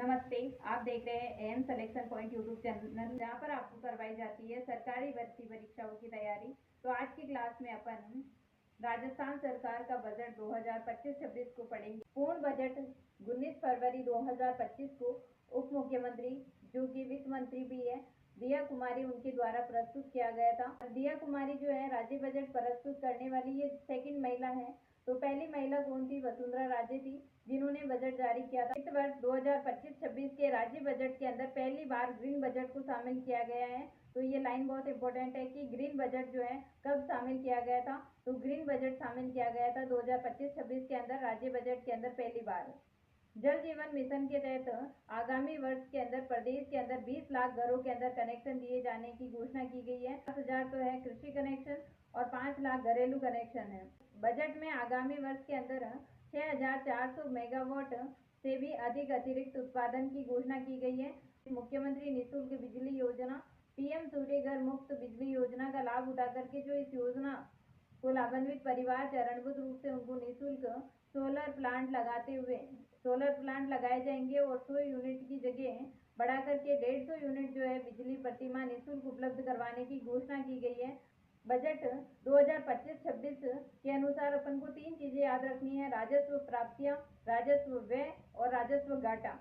नमस्ते, आप देख रहे हैं M selection point YouTube channel, जहाँ पर आपको करवाई जाती है सरकारी भर्ती परीक्षाओं की तैयारी। तो आज की क्लास में अपन राजस्थान सरकार का बजट 2025-26 को पढ़ेंगे। पूर्ण बजट 19 फरवरी 2025 को उप मुख्यमंत्री, जो कि वित्त मंत्री भी है, दिया कुमारी, उनके द्वारा प्रस्तुत किया गया था। दिया कुमारी जो है राज्य बजट प्रस्तुत करने वाली ये सेकंड महिला है। तो पहली महिला कौन थी? वसुंधरा राजे थी, जिन्होंने बजट जारी किया था। वित्त वर्ष 2025-26 के राज्य बजट के अंदर पहली बार ग्रीन बजट को शामिल किया गया है। तो ये लाइन बहुत इंपॉर्टेंट है कि ग्रीन बजट जो है कब शामिल किया गया था। तो ग्रीन बजट शामिल किया गया था 2025-26 के अंदर, राज्य बजट के अंदर पहली बार। जल जीवन मिशन के तहत आगामी वर्ष के अंदर प्रदेश के अंदर 20 लाख घरों के अंदर कनेक्शन दिए जाने की घोषणा की गई है। 10,000 तो है कृषि कनेक्शन और 5 लाख घरेलू कनेक्शन है। बजट में आगामी वर्ष के अंदर 6,400 मेगावाट से भी अधिक अतिरिक्त उत्पादन की घोषणा की गई है। मुख्यमंत्री निःशुल्क बिजली योजना, पीएम सूर्य घर मुफ्त बिजली योजना का लाभ उठा करके जो इस योजना को लाभान्वित परिवार चरणबद्ध रूप से उनको निःशुल्क सोलर प्लांट लगाए जाएंगे और 100 यूनिट की जगह बढ़ा करके 150 यूनिट जो है बिजली प्रतिमाह निःशुल्क उपलब्ध करवाने की घोषणा की गई है। बजट 2025-26 के अनुसार अपन को 3 चीजें याद रखनी है: राजस्व प्राप्तियां, राजस्व व्यय और राजस्व घाटा।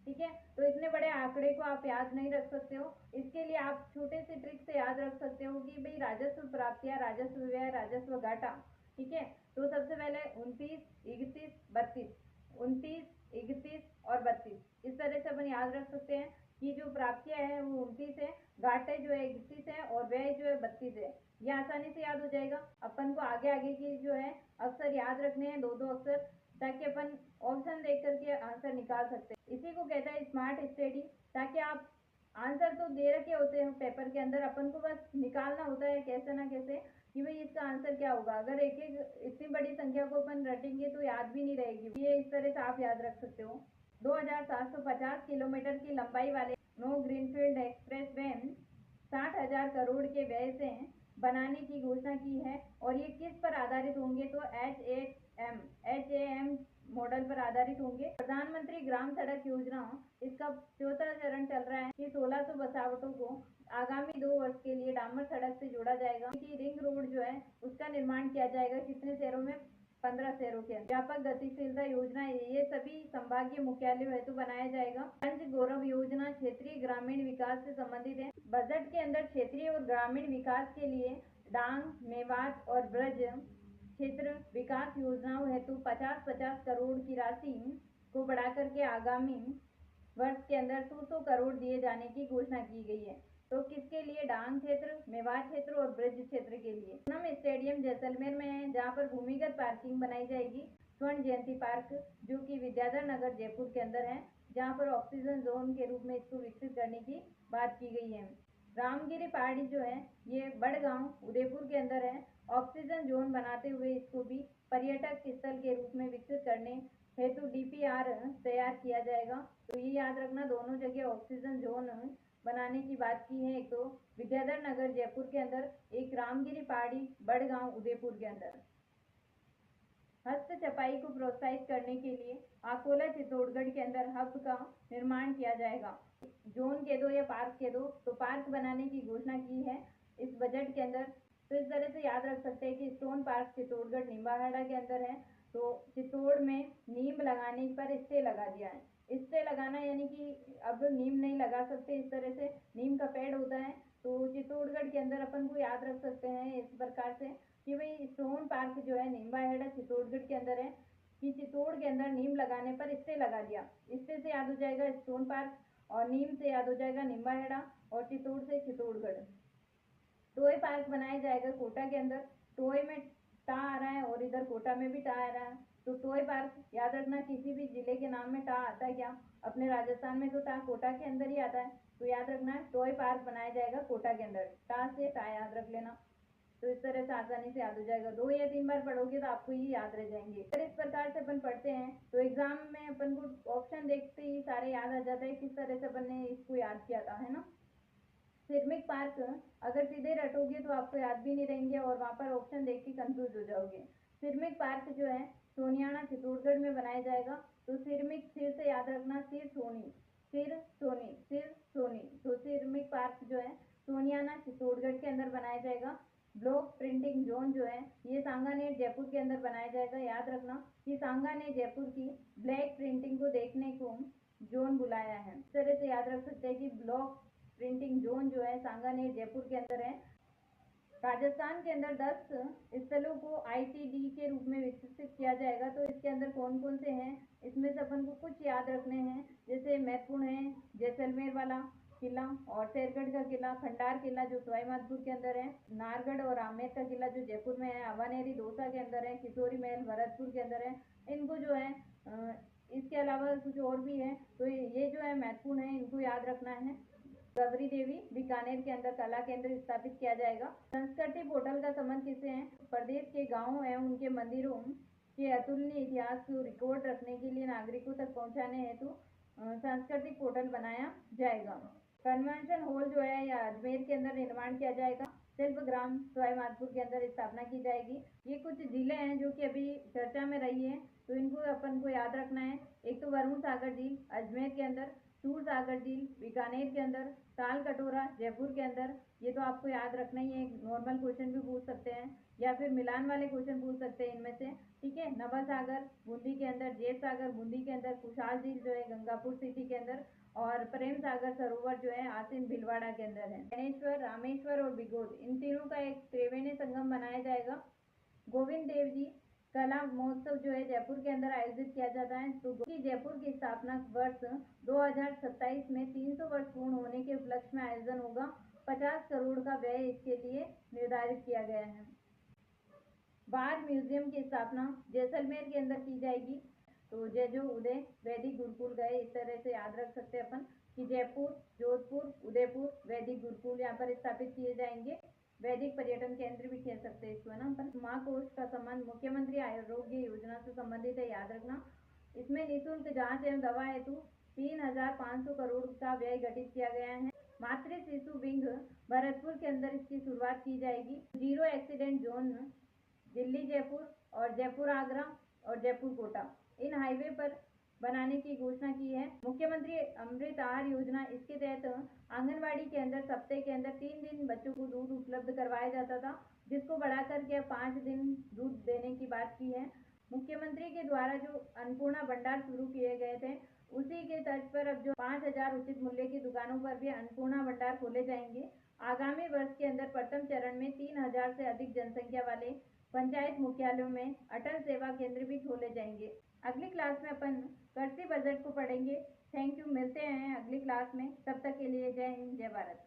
ठीक है, तो इतने बड़े आंकड़े को आप याद नहीं रख सकते हो। इसके लिए आप छोटे से ट्रिक से याद रख सकते हो कि भाई राजस्व प्राप्तियां, राजस्व व्यय, राजस्व घाटा। ठीक है, तो सबसे पहले 29, 31, 32, 29, 31 और 32, इस तरह से अपन याद रख सकते हैं कि जो प्राप्तियां है वो 29 है, घाटे जो है 31 है और व्यय जो है 32 है। ये आसानी से याद हो जाएगा। अपन को आगे आगे की जो है अक्षर याद रखने हैं, 2-2 अक्षर, ताकि अपन ऑप्शन देख करके आंसर निकाल सकते हैं। इसी को कहते हैं स्मार्ट स्टडी, ताकि आप आंसर तो दे रखे होते हैं पेपर के अंदर, अपन को बस निकालना होता है कैसे ना कैसे कि भाई इसका आंसर क्या होगा। अगर एक एक इतनी बड़ी संख्या को अपन रटेंगे तो याद भी नहीं रहेगी। ये इस तरह से आप याद रख सकते हो। 2,750 किलोमीटर की लंबाई वाले नो ग्रीनफील्ड एक्सप्रेस वे 60,000 करोड़ के व्यय से बनाने की घोषणा की है। और ये किस पर आधारित होंगे? तो HAM मॉडल पर आधारित होंगे। प्रधानमंत्री ग्राम सड़क योजना, इसका चौथा चरण चल रहा है कि 1600 बसावटों को आगामी 2 वर्ष के लिए डामर सड़क से जोड़ा जाएगा। कि रिंग रोड जो है उसका निर्माण किया जाएगा कितने शहरों में? 15 शहरों के अंदर। व्यापक गतिशीलता योजना, ये सभी संभागीय मुख्यालयों हेतु बनाया जाएगा। पंच गौरव योजना क्षेत्रीय ग्रामीण विकास से संबंधित है। बजट के अंदर क्षेत्रीय और ग्रामीण विकास के लिए डांग, मेवात और ब्रज क्षेत्र विकास योजनाओं हेतु 50-50 करोड़ की राशि को बढ़ाकर के आगामी वर्ष के अंदर 200 करोड़ दिए जाने की घोषणा की गई है। तो किसके लिए? डांग क्षेत्र, मेवात क्षेत्र और ब्रज क्षेत्र के लिए। पूनम स्टेडियम जैसलमेर में है, जहाँ पर भूमिगत पार्किंग बनाई जाएगी। स्वर्ण जयंती पार्क, जो कि विद्याधर नगर जयपुर के अंदर है, जहाँ पर ऑक्सीजन जोन के रूप में इसको विकसित करने की बात की गई है। रामगिरी पहाड़ी जो है ये बड़गांव उदयपुर के अंदर है। ऑक्सीजन जोन बनाते हुए इसको भी पर्यटक स्थल के रूप में विकसित करने हेतु DPR तैयार किया जाएगा। तो ये याद रखना, दोनों जगह ऑक्सीजन जोन बनाने की बात की है। एक तो विद्याधर नगर जयपुर के अंदर, एक रामगिरी पहाड़ी बड़गांव उदयपुर के अंदर। हस्त छपाई को प्रोत्साहित करने के लिए अकोला चित्तौड़गढ़ के अंदर हब का निर्माण किया जाएगा। जोन के दो या पार्क के दो, तो पार्क बनाने की घोषणा की है इस बजट के अंदर। तो इस तरह से याद रख सकते हैं कि स्टोन पार्क चित्तौड़गढ़ निम्बाहेड़ा के अंदर है। तो चित्तौड़ में नीम लगाने पर स्टे लगा दिया है। स्टे लगाना यानी कि अब नीम नहीं लगा सकते, इस तरह से नीम का पेड़ होता है। तो चित्तौड़गढ़ के अंदर अपन को याद रख सकते हैं इस प्रकार से कि भाई स्टोन पार्क जो है निम्बाहेड़ा चित्तौड़गढ़ के अंदर है, कि चित्तौड़ के अंदर नीम लगाने पर स्टे लगा दिया। स्टे से याद हो जाएगा स्टोन पार्क और नीम से याद हो जाएगा निम्बाहेड़ा और चित्तौड़ से चित्तौड़गढ़। टॉय पार्क बनाया जाएगा कोटा के अंदर। टॉय में टा आ रहा है और इधर कोटा में भी टा आ रहा है। तो टॉय पार्क याद रखना, किसी भी जिले के नाम में टा आता है क्या? अपने राजस्थान में तो टा कोटा के अंदर ही आता है। तो याद रखना टॉय पार्क बनाया जाएगा कोटा के अंदर। टा से टा याद रख लेना, तो इस तरह से आसानी से याद हो जाएगा। 2 या 3 बार पढ़ोगे तो आपको ये याद रह जाएंगे। अगर इस प्रकार से अपन पढ़ते हैं तो एग्जाम में अपन को ऑप्शन देखते ही सारे याद आ जाता है किस तरह से अपन ने इसको याद किया था, है ना। सिरमिक पार्क अगर सीधे रटोगे तो आपको याद भी नहीं रहेंगे और वहाँ पर ऑप्शन देख के कंफ्यूज हो जाओगे। सिरमिक पार्क जो है सोनियाना चित्तौड़गढ़ में बनाया जाएगा। तो सिरमिक सिर से याद रखना, सिर सोनी। सिरमिक पार्क जो है सोनियाना चित्तौड़गढ़ के अंदर बनाया जाएगा। ब्लॉक प्रिंटिंग जोन जो है ये सांगानेर जयपुर के अंदर बनाया जाएगा। याद रखना कि सांगानेर जयपुर की ब्लैक प्रिंटिंग को देखने को जोन बुलाया है। इस तरह से याद रख सकते हैं कि ब्लॉक प्रिंटिंग जोन जो है सांगानेर जयपुर के अंदर है। राजस्थान के अंदर 10 स्थलों को ICD के रूप में विकसित किया जाएगा। तो इसके अंदर कौन कौन से हैं, इसमें से अपन को कुछ याद रखने हैं। जैसे महत्वपूर्ण है जैसलमेर वाला किला और शेरगढ़ का किला, खंडार किला जो सवाईमाधोपुर के अंदर है, नारगढ़ और आमेर का किला जो जयपुर में है, अवानेरी दौसा के अंदर है, किशोरी महल भरतपुर के अंदर है। इनको जो है इसके अलावा कुछ और भी है, तो ये जो है महत्वपूर्ण है, इनको याद रखना है। गवरी देवी बीकानेर के अंदर कला केंद्र स्थापित किया जाएगा। संस्कृति पोर्टल का संबंध किससे है? प्रदेश के गाँव एवं उनके मंदिरों के अतुलनीय इतिहास को रिकॉर्ड रखने के लिए नागरिकों तक पहुंचाने हेतु सांस्कृतिक पोर्टल बनाया जाएगा। कन्वेंशन हॉल जो है या अजमेर के अंदर निर्माण किया जाएगा। शिल्प ग्राम सवाईमाधोपुर के अंदर स्थापना की जाएगी। ये कुछ जिले हैं जो कि अभी चर्चा में रही है, तो इनको अपन को याद रखना है। एक तो वरुण सागर झील अजमेर के अंदर, सूर सागर झील बीकानेर के अंदर, ताल कटोरा जयपुर के अंदर। ये तो आपको याद रखना ही है, नॉर्मल क्वेश्चन भी पूछ सकते हैं या फिर मिलान वाले क्वेश्चन पूछ सकते हैं इनमें से, ठीक है। नवा सागर बूंदी के अंदर, जेठ सागर बूंदी के अंदर, कुशाल झील जो है गंगापुर सिटी के अंदर, और प्रेम सागर सरोवर जो है आसिन भीलवाड़ा के अंदर है। गणेश्वर, रामेश्वर और बिगोद इन तीनों का एक त्रिवेणी संगम बनाया जाएगा। गोविंद देव जी कला महोत्सव जो है जयपुर के अंदर आयोजित किया जाता है। तो जयपुर की स्थापना वर्ष 2027 में 300 वर्ष पूर्ण होने के उपलक्ष्य में आयोजन होगा। 50 करोड़ का व्यय इसके लिए निर्धारित किया गया है। बार म्यूजियम की स्थापना जैसलमेर के अंदर की जाएगी। तो जयजो उदय वैदिक गुरुकुल गए, इस तरह से याद रख सकते हैं अपन कि जयपुर, जोधपुर, उदयपुर वैदिक गुरुकुल यहाँ पर स्थापित किए जाएंगे। वैदिक पर्यटन केंद्र भी कह सकते हैं इसको, है ना अपन। माँ कोष का संबंध मुख्यमंत्री आरोग्य योजना से संबंधित है, याद रखना। इसमें निःशुल्क जांच एवं दवा हेतु 3,500 करोड़ का व्यय गठित किया गया है। मातृ शिशु विंग भरतपुर के अंदर इसकी शुरुआत की जाएगी। 0 एक्सीडेंट जोन दिल्ली जयपुर और जयपुर आगरा और जयपुर कोटा इन हाईवे पर बनाने की घोषणा की है। मुख्यमंत्री अमृत आहार योजना, इसके तहत आंगनवाड़ी के अंदर सप्ताह के अंदर 3 दिन बच्चों को दूध उपलब्ध करवाया जाता था, जिसको बढ़ाकर के 5 दिन दूध देने की बात की है। मुख्यमंत्री के द्वारा जो अन्नपूर्णा भंडार शुरू किए गए थे, उसी के तर्ज पर अब जो 5,000 उचित मूल्य की दुकानों पर भी अन्नपूर्णा भंडार खोले जाएंगे। आगामी वर्ष के अंदर प्रथम चरण में 3,000 से अधिक जनसंख्या वाले पंचायत मुख्यालयों में अटल सेवा केंद्र भी खोले जाएंगे। अगली क्लास में अपन कृषि बजट को पढ़ेंगे। थैंक यू, मिलते हैं अगली क्लास में। तब तक के लिए जय हिंद, जय भारत।